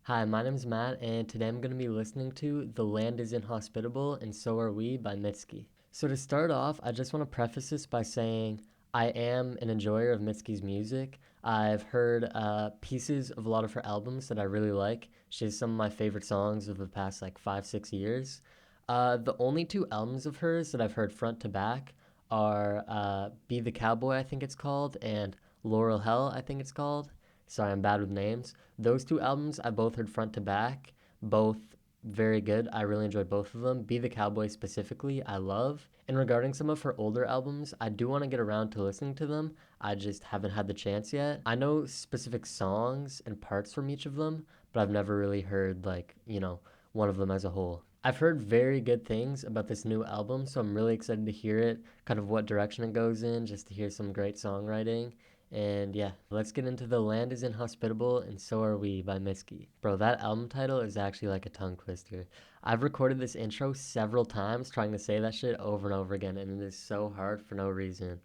Hi, my name is Matt, and today I'm going to be listening to The Land is Inhospitable and So Are We by Mitski. So to start off, I just want to preface this by saying I am an enjoyer of Mitski's music. I've heard pieces of a lot of her albums that I really like. She has some of my favorite songs of the past 5-6 years. The only two albums of hers that I've heard front to back are Be the Cowboy, I think it's called, and Laurel Hell, I think it's called. Sorry, I'm bad with names. Those two albums I both heard front to back, both very good. I really enjoyed both of them. Be the Cowboy specifically, I love. And regarding some of her older albums, I do want to get around to listening to them. I just haven't had the chance yet. I know specific songs and parts from each of them, but I've never really heard one of them as a whole. I've heard very good things about this new album, so I'm really excited to hear it, kind of what direction it goes in, just to hear some great songwriting. And yeah, let's get into The Land is Inhospitable and So Are We by Mitski. Bro, that album title is actually like a tongue twister. I've recorded this intro several times trying to say that shit over and over again, and it is so hard for no reason.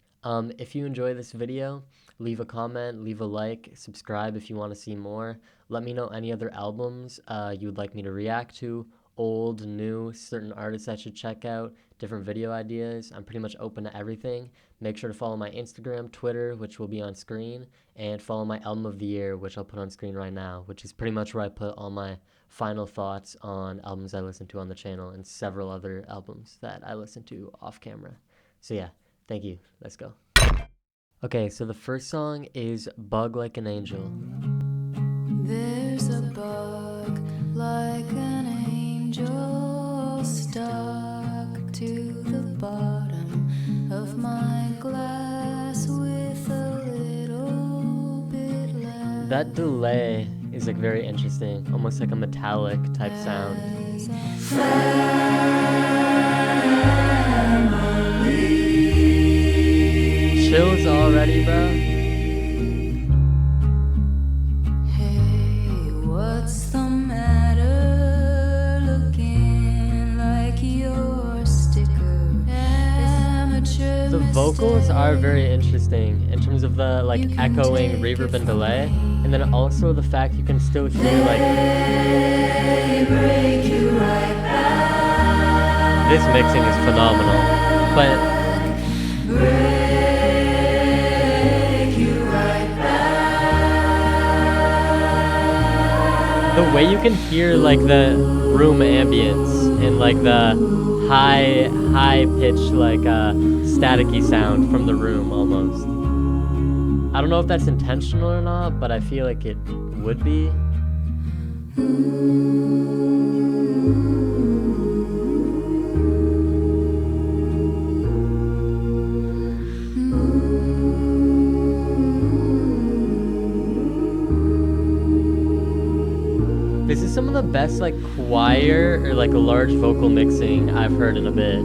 If you enjoy this video, leave a comment, leave a like, subscribe if you want to see more. Let me know any other albums you would like me to react to, old, new, certain artists I should check out, different video ideas. I'm pretty much open to everything. Make sure to follow my Instagram, Twitter, which will be on screen, and follow my album of the year, which I'll put on screen right now, which is pretty much where I put all my final thoughts on albums I listen to on the channel and several other albums that I listen to off camera. So yeah, thank you. Let's go. Okay, so the first song is Bug Like an Angel. There's a bug like an angel stuck to the bottom of my glass with a little bit left. That delay is very interesting, almost like a metallic type sound. Chills already, bro. Hey, what's the matter? Looking like your sticker. Amateur. The vocals are very interesting in terms of the echoing reverb and delay, and then also the fact you can still hear break you right back. this mixing is phenomenal, but Break you right back. the way you can hear the room ambience and the high pitch staticky sound from the room almost. I don't know if that's intentional or not, but I feel like it would be. This is some of the best choir or large vocal mixing I've heard in a bit.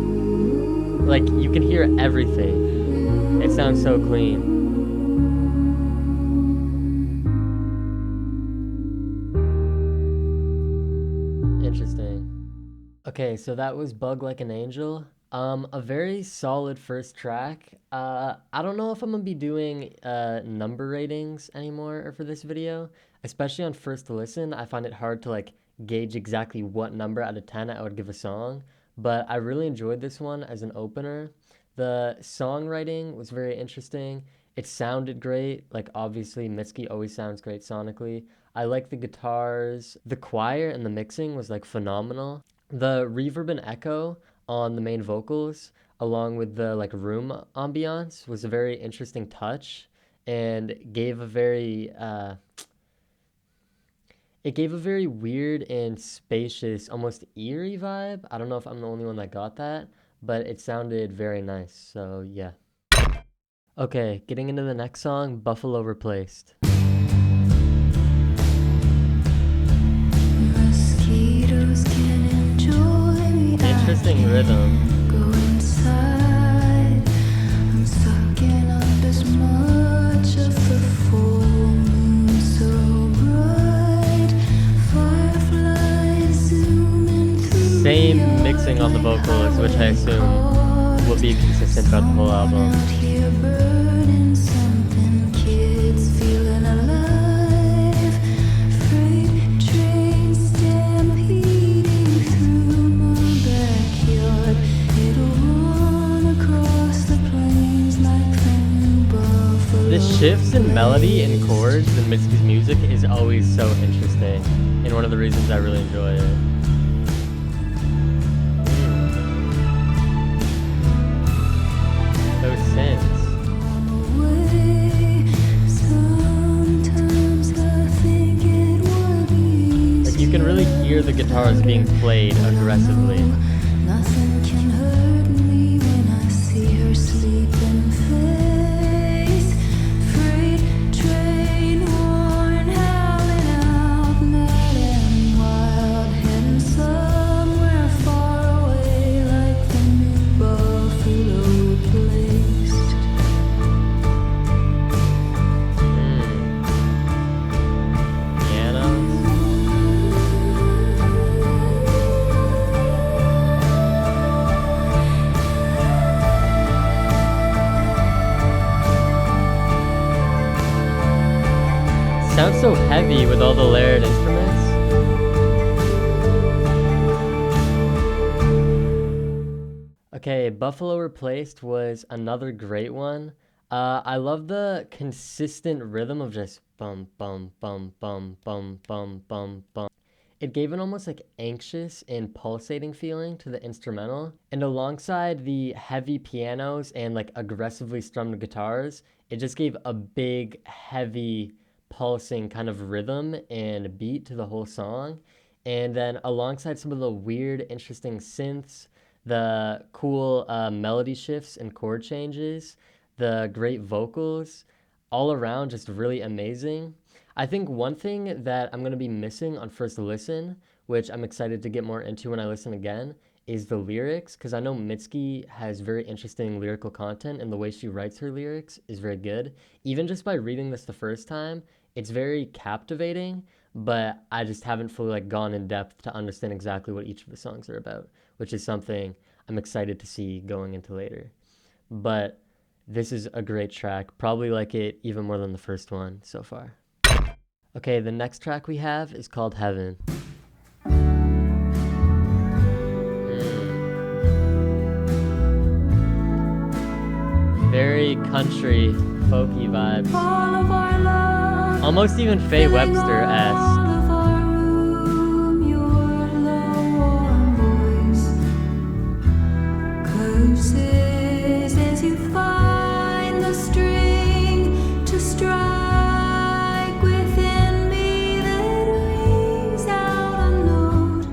You can hear everything. It sounds so clean. Interesting. Okay, so that was Bug Like an Angel. A very solid first track. I don't know if I'm gonna be doing number ratings anymore for this video, especially on first listen. I find it hard to gauge exactly what number out of 10 I would give a song, but I really enjoyed this one as an opener. The songwriting was very interesting. It sounded great. Obviously Mitski always sounds great sonically. I like the guitars. The choir and the mixing was phenomenal. The reverb and echo on the main vocals, along with the room ambiance, was a very interesting touch, and gave a very weird and spacious, almost eerie vibe. I don't know if I'm the only one that got that, but it sounded very nice. So yeah. Okay, getting into the next song, Buffalo Replaced. Mosquitoes can enjoy me. Interesting rhythm. Go inside. I'm sucking up as much of the full moon so bright. Fireflies zooming through. Same mixing on the vocals, which I assume will be consistent throughout the whole album. Out here burning something, kids feeling alive. Freight train melody and chords in Mitski's music is always so interesting, and one of the reasons I really enjoy it. Those synths. Like you can really hear the guitars being played aggressively. Nothing can hurt me when I see her sleeping face. Freight train horn howling out, mad and wild, heading somewhere far away, like the new buffalo replaced. Pianos. Sounds so heavy with all the layered instruments. Okay, Buffalo Replaced was another great one. I love the consistent rhythm of just bum bum bum bum bum bum bum bum. It gave an almost like anxious and pulsating feeling to the instrumental, and alongside the heavy pianos and like aggressively strummed guitars, it just gave a big, heavy, pulsing kind of rhythm and beat to the whole song. And then alongside some of the weird, interesting synths, the cool melody shifts and chord changes, the great vocals, all around just really amazing. I think one thing that I'm going to be missing on first listen, which I'm excited to get more into when I listen again, is the lyrics, because I know Mitski has very interesting lyrical content, and the way she writes her lyrics is very good. Even just by reading this the first time, it's very captivating, but I just haven't fully like gone in depth to understand exactly what each of the songs are about, which is something I'm excited to see going into later. But this is a great track, probably like it even more than the first one so far. Okay, the next track we have is called Heaven. Very country, folky vibes. Almost even Faye Webster-esque. As you find the string to strike within me that rings out a note.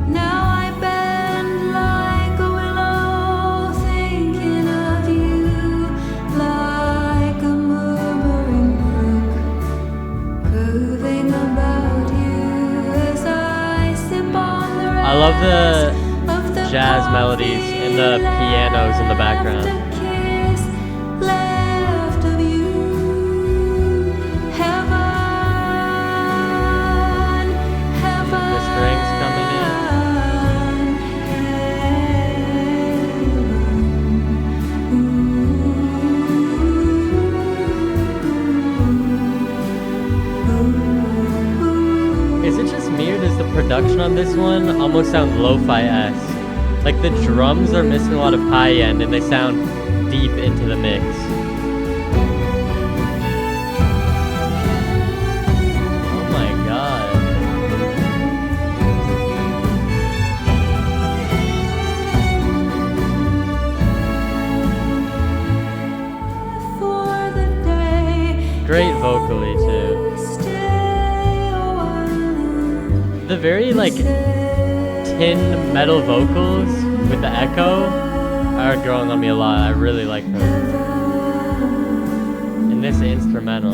Now I bend like a willow, thinking of you, like a murmuring brook, curving about you as I sip on the I love the of the jazz melodies and the pianos in the background. kiss left of you. Heaven, heaven, The strings coming in. Is it just me or does the production on this one almost sound lo-fi-esque? Like the drums are missing a lot of high end and they sound deep into the mix. Oh my god. for the day. Great vocally too. The very like tin metal vocals with the echo are growing on me a lot. I really like them. And this instrumental.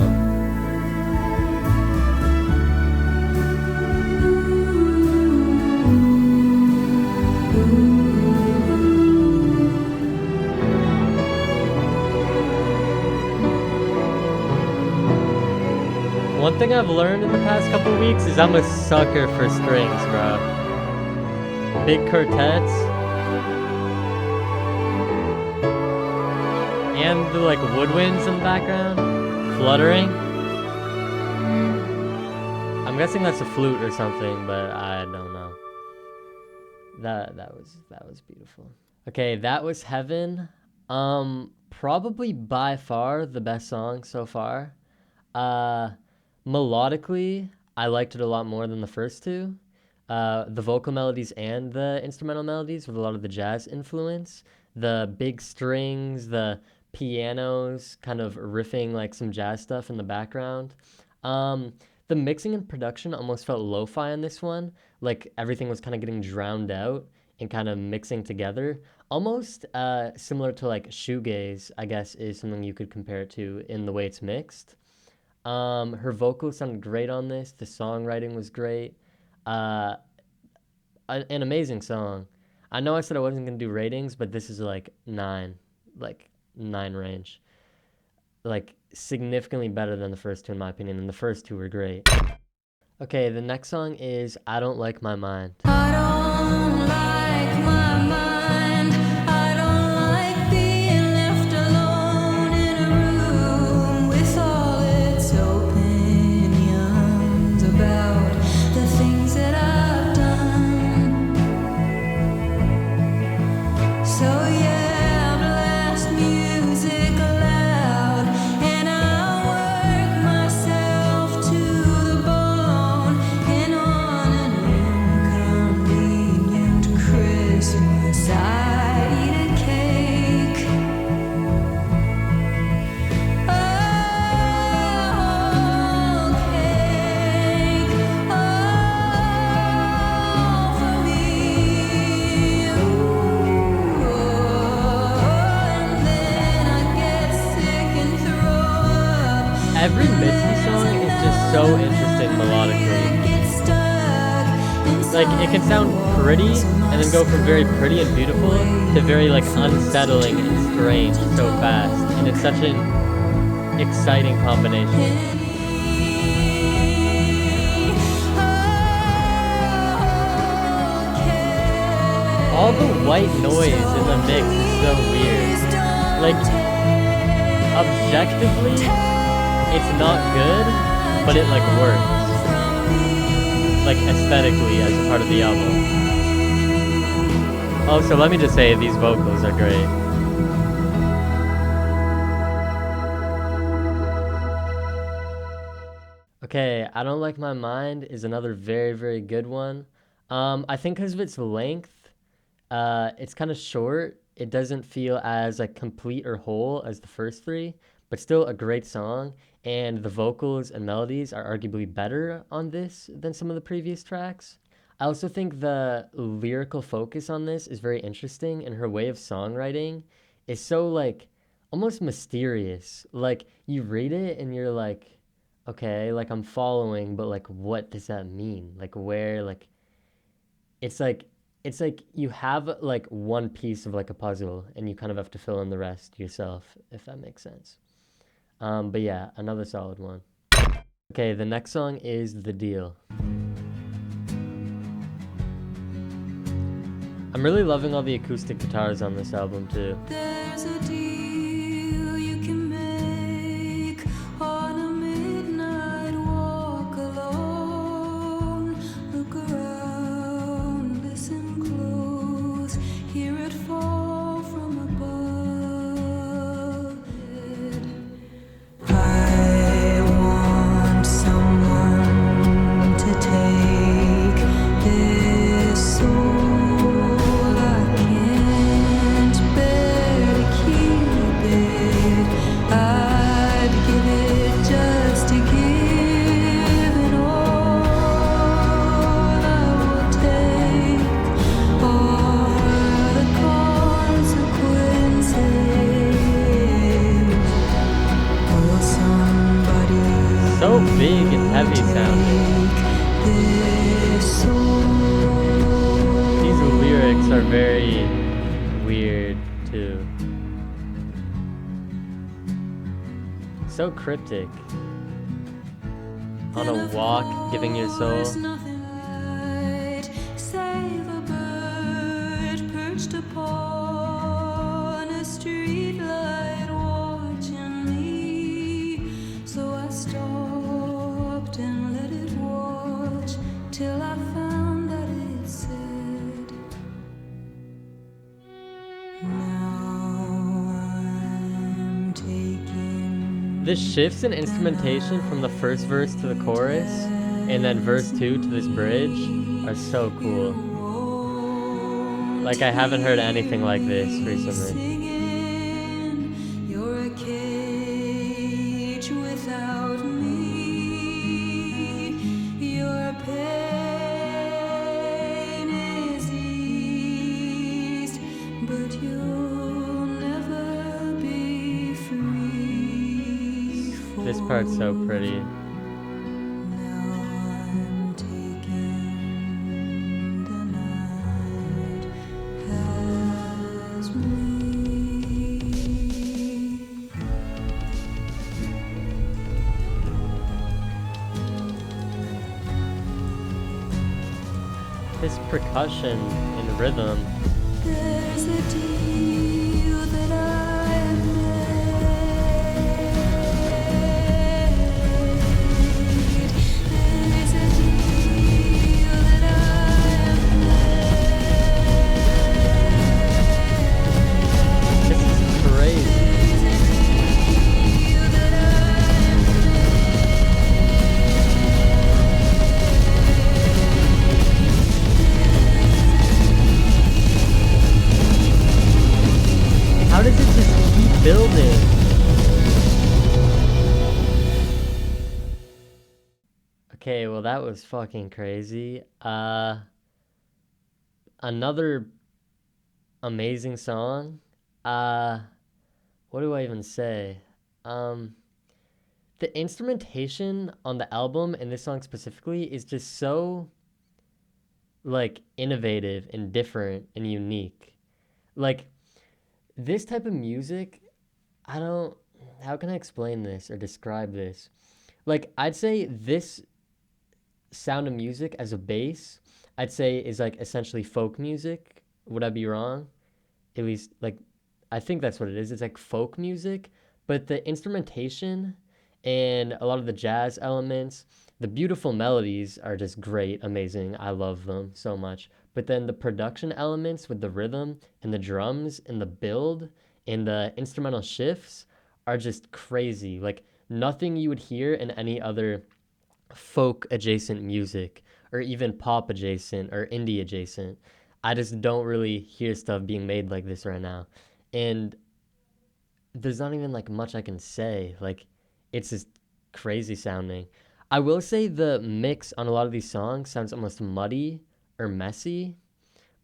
One thing I've learned in the past couple weeks is I'm a sucker for strings, bro. Big quartets. And the like woodwinds in the background. Fluttering. I'm guessing that's a flute or something, but I don't know. That was beautiful. Okay, that was Heaven. Probably by far the best song so far. Uh, Melodically, I liked it a lot more than the first two. The vocal melodies and the instrumental melodies with a lot of the jazz influence, the big strings, the pianos kind of riffing like some jazz stuff in the background. Um, the mixing and production almost felt lo-fi on this one, like everything was kind of getting drowned out and kind of mixing together. Almost similar to like shoegaze, I guess, is something you could compare it to in the way it's mixed. Her vocals sounded great on this. The songwriting was great. Uh, an amazing song. I know I said I wasn't gonna do ratings, but this is like nine range, like significantly better than the first two in my opinion. And the first two were great. Okay, the next song is "I Don't Like My Mind." I don't like my mind. I don't like being left alone in a room with all its opinions about the things that I've done. So yeah, blast music loud, and I'll work myself to the bone, and on an inconvenient Christmas I eat a cake. Oh, cake, all for me. Ooh, and then I get sick and throw up. Every Mitski song is just so interesting melodically. Get stuck Like it can sound pretty and then go from very pretty and beautiful to very like unsettling and strange so fast, and it's such an exciting combination. All the white noise in the mix is so weird. Like objectively, it's not good, but it like works, like aesthetically as a part of the album. Oh, so let me just say these vocals are great. Okay, I Don't Like My Mind is another very, very good one. I think because of its length, it's kind of short. It doesn't feel as like complete or whole as the first three, but still a great song. And the vocals and melodies are arguably better on this than some of the previous tracks. I also think the lyrical focus on this is very interesting, and her way of songwriting is so like almost mysterious. Like you read it and you're like, okay, like I'm following, but like what does that mean? Like where like it's like it's like you have like one piece of like a puzzle and you kind of have to fill in the rest yourself, if that makes sense. But yeah, another solid one. Okay, the next song is The Deal. I'm really loving all the acoustic guitars on this album too. There's a deal you can make on a midnight walk alone. Look around, listen close, hear it fall from above it. I want someone to take this soul. I can't bear to keep it. I'd give it just to give it all. I will take all the consequences. Will somebody So big and heavy sounding. take this soul? These lyrics are very weird too. So cryptic. On a walk, giving your soul. There's nothing right, save a bird perched upon a street light watching me. So I stopped and let it watch till I found that it said, now I'm taking The shifts in instrumentation from the first verse to the chorus and then verse 2 to this bridge are so cool. Like, I haven't heard anything like this recently. You're a cage without me. Your pain is eased, but you'll never be free. This part's so pretty. Now I'm taking the night has me. This percussion and rhythm. There's a deal that I have made. There's a deal that I have made. This is crazy. There's a deal that I have How does it just keep building? Okay, well that was fucking crazy. Another amazing song. What do I even say? The instrumentation on the album and this song specifically is just so like innovative and different and unique. Like this type of music, how can I explain this or describe this? Like I'd say this sound of music as a bass, I'd say is like essentially folk music. Would I be wrong? At least like I think that's what it is. It's like folk music, but the instrumentation and a lot of the jazz elements, the beautiful melodies are just great, amazing. I love them so much. But then the production elements with the rhythm and the drums and the build and the instrumental shifts are just crazy. Like nothing you would hear in any other folk adjacent music or even pop adjacent or indie adjacent. I just don't really hear stuff being made like this right now. And there's not even like much I can say. Like it's just crazy sounding. I will say the mix on a lot of these songs sounds almost muddy or messy,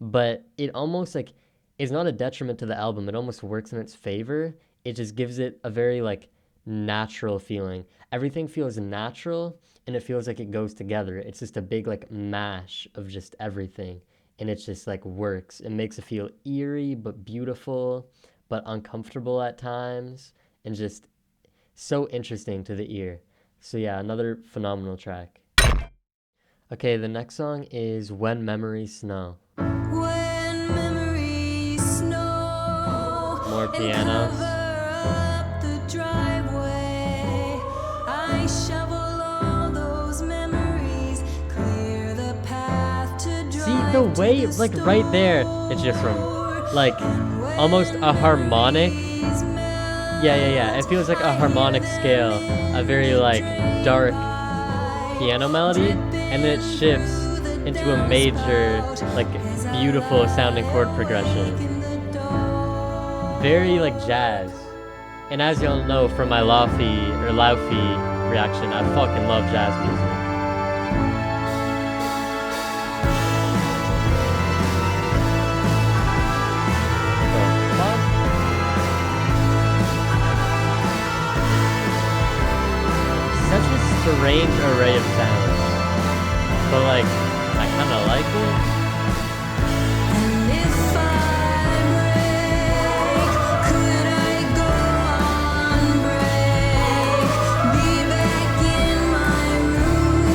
but it almost like is not a detriment to the album. It almost works in its favor. It just gives it a very like natural feeling. Everything feels natural and it feels like it goes together. It's just a big like mash of just everything. And it just like works. It makes it feel eerie but beautiful, but uncomfortable at times, and just so interesting to the ear. So yeah, another phenomenal track. Okay, the next song is When Memories Snow. When memories snow More and pianos. cover up the driveway, I shovel all those memories, clear the path to drive. See the to way, the like right there, it's just from like almost a harmonic. Yeah. It feels like a harmonic scale, a very like dark piano melody, and then it shifts into a major, like beautiful sounding chord progression. Very like jazz. And as y'all know from my Laufey reaction, I fucking love jazz music. The fuck? Such a strange array of sounds. But like, I kinda like it. And if I break, could I go on break? Be back in my room,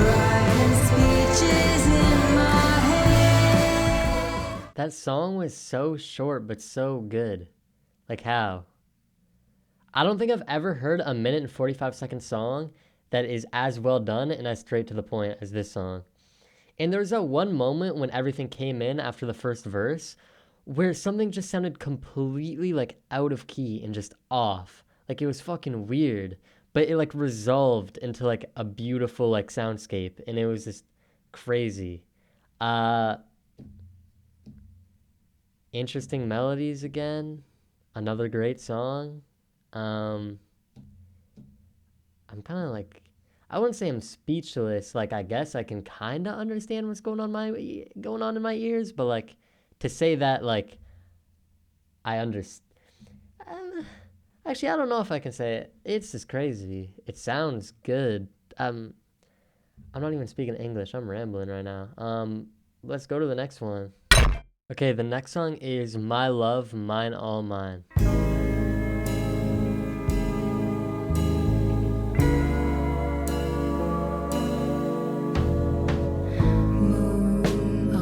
writing speeches in my head. That song was so short but so good. Like how? I don't think I've ever heard a minute and 45-second song that is as well done and as straight to the point as this song. And there was that one moment when everything came in after the first verse where something just sounded completely like out of key and just off. Like it was fucking weird, but it like resolved into like a beautiful like soundscape, and it was just crazy. Uh, Interesting melodies again. Another great song. Um, I'm kind of like, I wouldn't say I'm speechless. Like I guess I can kind of understand what's going on in my ears, but like to say that like I understand. Actually, I don't know if I can say it. It's just crazy. It sounds good. Um, I'm not even speaking English. I'm rambling right now. Let's go to the next one. Okay, the next song is "My Love, Mine All Mine."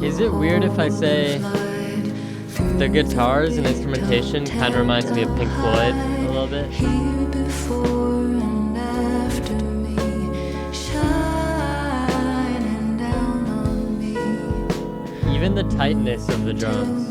Is it weird if I say the guitars and instrumentation kind of reminds me of Pink Floyd a little bit? Even the tightness of the drums.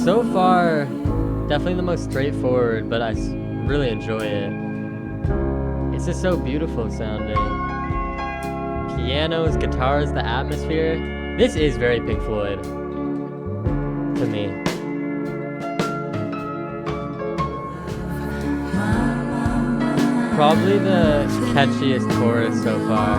So far, definitely the most straightforward, but I really enjoy it. It's just so beautiful sounding. Pianos, guitars, the atmosphere. This is very Pink Floyd to me. Probably the catchiest chorus so far.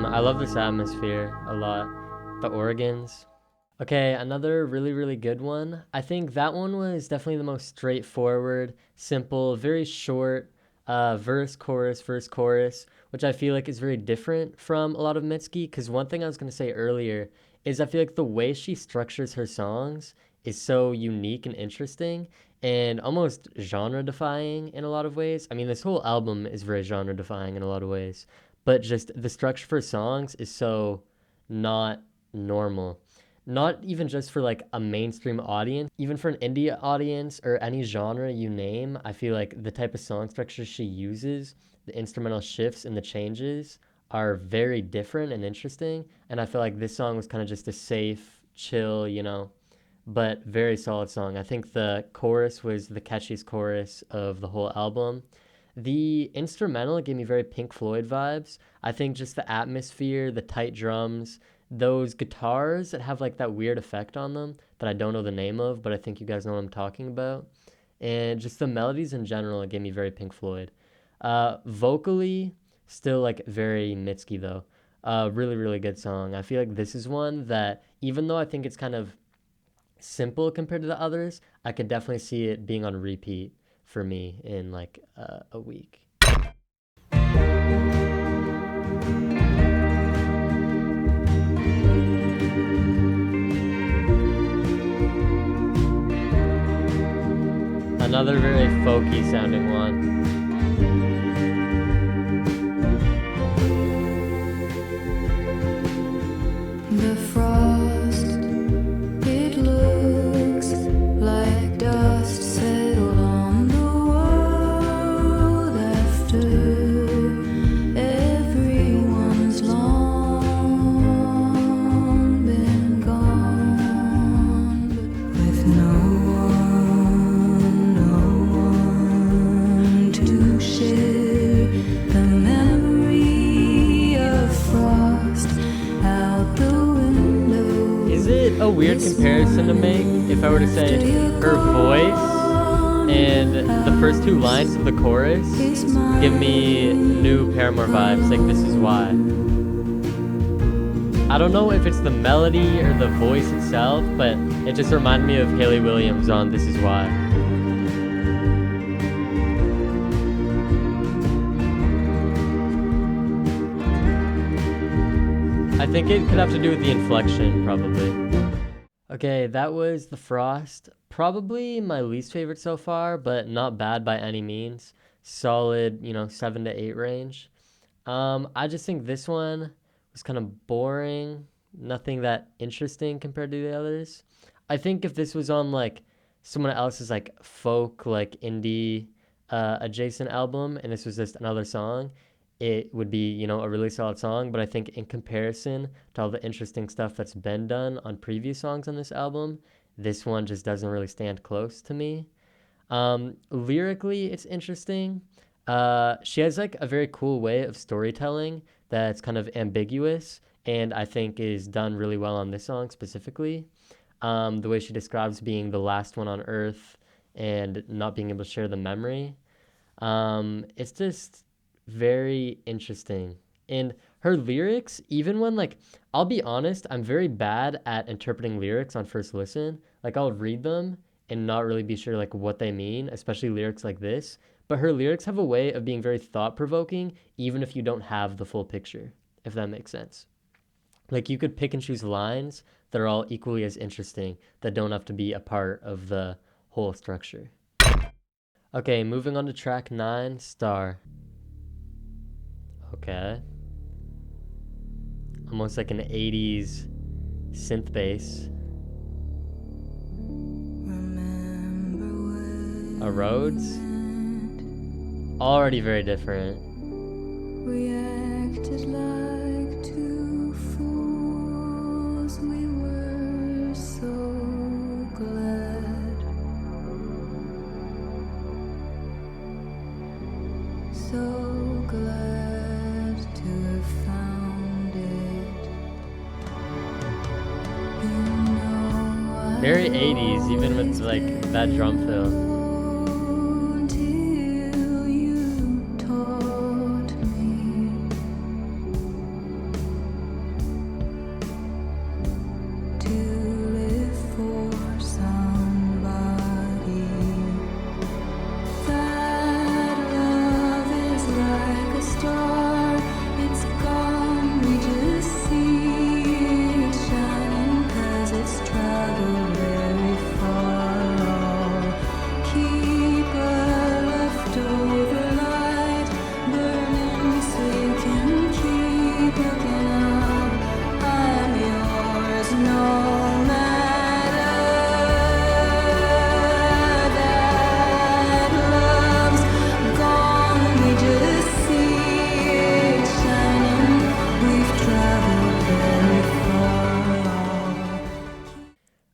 I love this atmosphere a lot. The organs. Okay, another really, really good one. I think that one was definitely the most straightforward, simple, very short verse, chorus, which I feel like is very different from a lot of Mitski. Because one thing I was going to say earlier is I feel like the way she structures her songs is so unique and interesting and almost genre defying in a lot of ways. I mean, this whole album is very genre defying in a lot of ways, but just the structure for songs is so not normal. Not even just for like a mainstream audience, even for an indie audience or any genre you name. I feel like the type of song structure she uses, the instrumental shifts and the changes are very different and interesting. And I feel like this song was kind of just a safe, chill, but very solid song. I think the chorus was the catchiest chorus of the whole album. The instrumental gave me very Pink Floyd vibes. I think just the atmosphere, the tight drums, those guitars that have like that weird effect on them that I don't know the name of, but I think you guys know what I'm talking about. And just the melodies in general, it gave me very Pink Floyd. Vocally, still like very Mitski though. Really, really good song. I feel like this is one that, even though I think it's kind of simple compared to the others, I could definitely see it being on repeat for me in like a week. Another very folky sounding one. The frost, it looks like dust settled on the world after everyone's long been gone, with no one to share the memory of frost out the window. Is it a weird comparison to make if I were to say her voice and the first two lines of the chorus give me new Paramore vibes, like This Is Why? I don't know if it's the melody or the voice itself, but it just reminded me of Hayley Williams on This Is Why. I think it could have to do with the inflection, probably. Okay, that was The Frost. Probably my least favorite so far, but not bad by any means. Solid, 7 to 8 range. I just think this one was kind of boring. Nothing that interesting compared to the others. I think if this was on like someone else's like folk, like indie adjacent album, and this was just another song, it would be, a really solid song. But I think in comparison to all the interesting stuff that's been done on previous songs on this album, this one just doesn't really stand close to me. Lyrically, it's interesting. She has like a very cool way of storytelling that's kind of ambiguous, and I think is done really well on this song specifically. The way she describes being the last one on Earth and not being able to share the memory. It's just very interesting. And her lyrics, even when like, I'll be honest, I'm very bad at interpreting lyrics on first listen. Like I'll read them and not really be sure like what they mean, especially lyrics like this. But her lyrics have a way of being very thought provoking, even if you don't have the full picture, if that makes sense. Like you could pick and choose lines that are all equally as interesting that don't have to be a part of the whole structure. Okay, moving on to track 9, Star. Okay. Almost like an 80s synth bass. A Rhodes? Already very different. We acted like two fools. We were so glad. So glad to have found it. Very 80s, even with like that drum fill.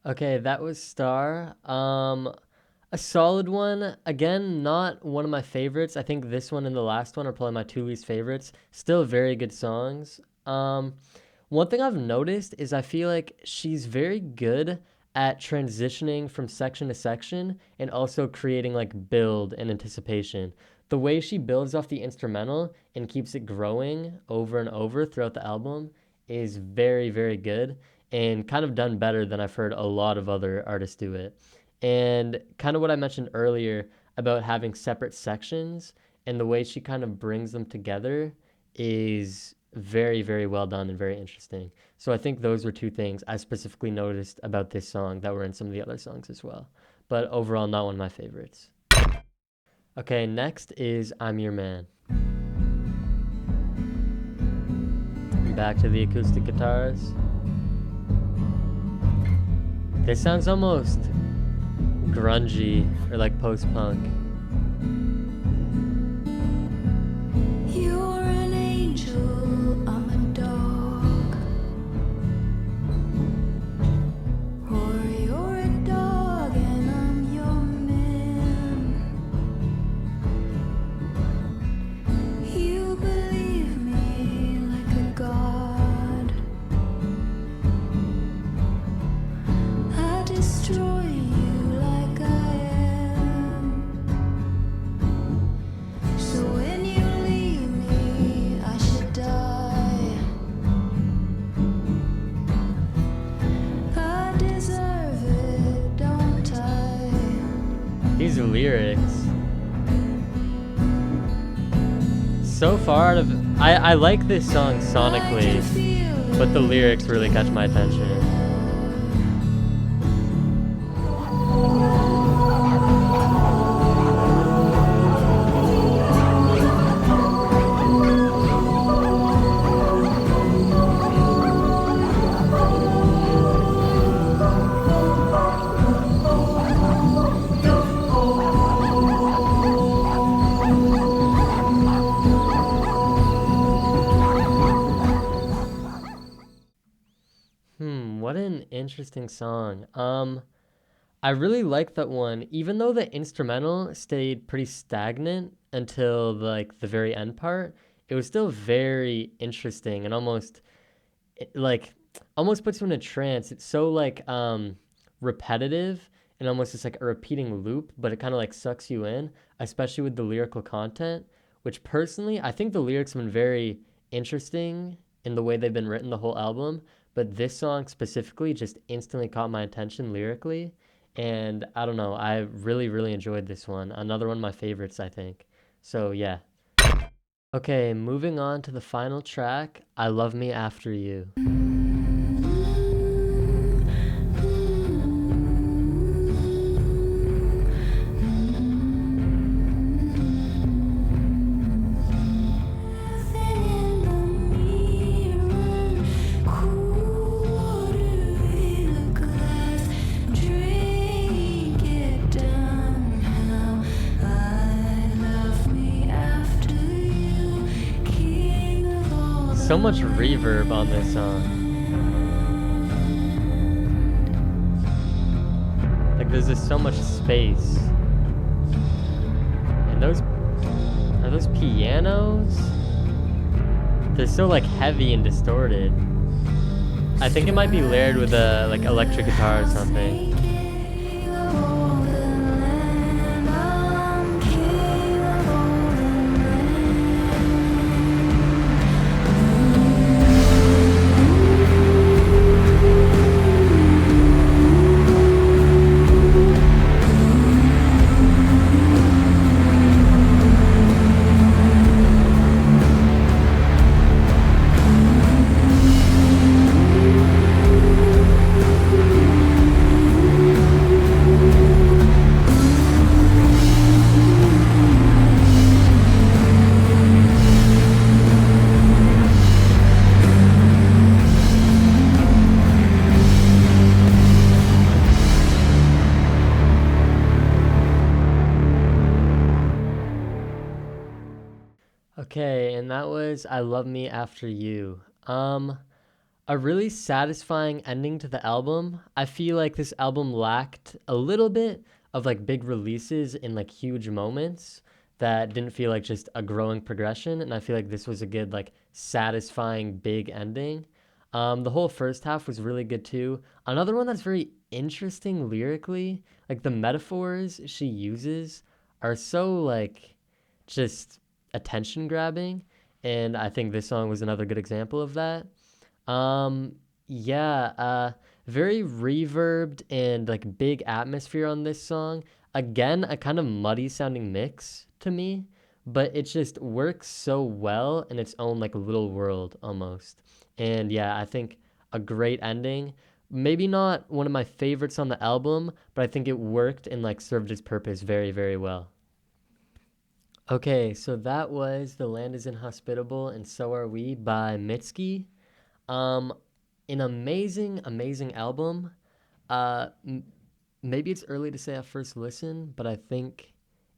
Okay, that was Star. A solid one. Again, not one of my favorites. I think this one and the last one are probably my two least favorites. Still very good songs. One thing I've noticed is I feel like she's very good at transitioning from section to section and also creating like build and anticipation. The way she builds off the instrumental and keeps it growing over and over throughout the album is very, very good and kind of done better than I've heard a lot of other artists do it. And kind of what I mentioned earlier about having separate sections and the way she kind of brings them together is very, very well done and very interesting. So I think those were two things I specifically noticed about this song that were in some of the other songs as well. But overall, not one of my favorites. Okay, next is I'm Your Man. Back to the acoustic guitars. This sounds almost grungy or like post-punk. You're an angel, I'm a dog. Or you're a dog and I'm your man. You believe me like a god. I destroy you like I am. So when you leave me, I should die. I deserve it, don't I? These lyrics. So far out of I like this song sonically. but the lyrics really catch my attention. What an interesting song. I really like that one, even though the instrumental stayed pretty stagnant until like the very end part. It was still very interesting and like almost puts you in a trance. It's so like repetitive and almost just like a repeating loop, but it kind of like sucks you in, especially with the lyrical content, which personally I think the lyrics have been very interesting in the way they've been written the whole album, but this song specifically just instantly caught my attention lyrically. And I don't know, I really enjoyed this one. Another one of my favorites, I think. So yeah. Okay, moving on to the final track, I Love Me After You. So much reverb on this song. Like there's just so much space. And those are those pianos? They're so like heavy and distorted. I think it might be layered with a like electric guitar or something. Okay, and that was I Love Me After You. A really satisfying ending to the album. I feel like this album lacked a little bit of like big releases in like huge moments that didn't feel like just a growing progression, and I feel like this was a good like satisfying big ending. The whole first half was really good too. Another one that's very interesting lyrically, like the metaphors she uses are so like just attention grabbing, and I think this song was another good example of that. Um, yeah, very reverbed and like big atmosphere on this song. Again, a kind of muddy sounding mix to me, but it just works so well in its own like little world almost. And yeah, I think a great ending. Maybe not one of my favorites on the album, but I think it worked and like served its purpose very well. Okay, so that was The Land is Inhospitable and So Are We by Mitski. Um, an amazing album. Uh, m- Maybe it's early to say at first listen, but I think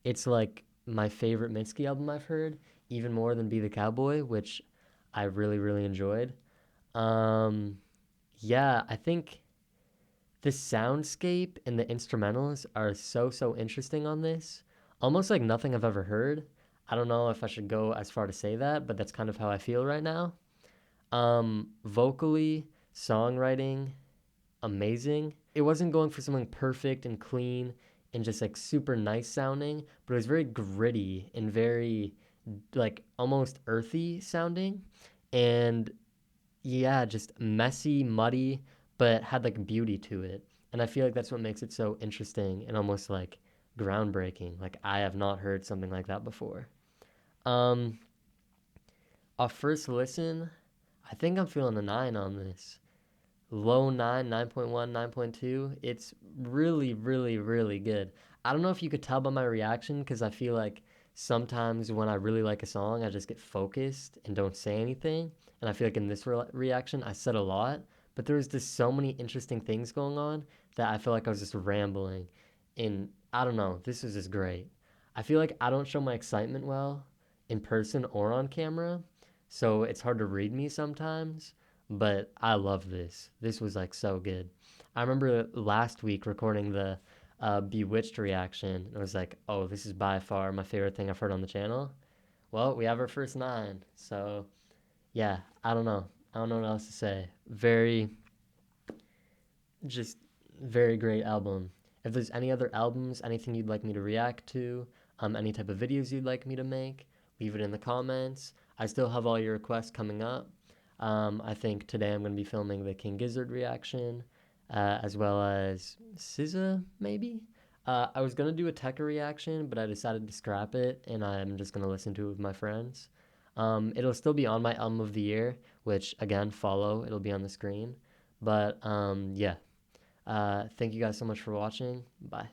it's like my favorite Mitski album I've heard, even more than Be the Cowboy, which I really enjoyed. Um, yeah, I think the soundscape and the instrumentals are so interesting on this. Almost like nothing I've ever heard. I don't know if I should go as far to say that, but that's kind of how I feel right now. Vocally, songwriting, amazing. It wasn't going for something perfect and clean and just like super nice sounding, but it was very gritty and very like almost earthy sounding. And yeah, just messy, muddy, but had like beauty to it. And I feel like that's what makes it so interesting and almost like groundbreaking. Like I have not heard something like that before. Um, a first listen, I think I'm feeling a 9 on this. Low 9, 9.1, 9.2. It's really, really, really good. I don't know if you could tell by my reaction because I feel like sometimes when I really like a song, I just get focused and don't say anything. And I feel like in this reaction, I said a lot, but there was just so many interesting things going on that I feel like I was just rambling. And I don't know, this is just great. I feel like I don't show my excitement well in person or on camera, so it's hard to read me sometimes, but I love this. This was like so good. I remember last week recording the Bewitched reaction. It was like, oh, this is by far my favorite thing I've heard on the channel. Well, we have our first 9. So, yeah, I don't know. I don't know what else to say. Just very great album. If there's any other albums, anything you'd like me to react to, any type of videos you'd like me to make, leave it in the comments. I still have all your requests coming up. I think today I'm going to be filming the King Gizzard reaction, as well as SZA, maybe? I was going to do a Tekka reaction, but I decided to scrap it, and I'm just going to listen to it with my friends. It'll still be on my album of the year, which, again, follow. It'll be on the screen. But yeah, thank you guys so much for watching. Bye.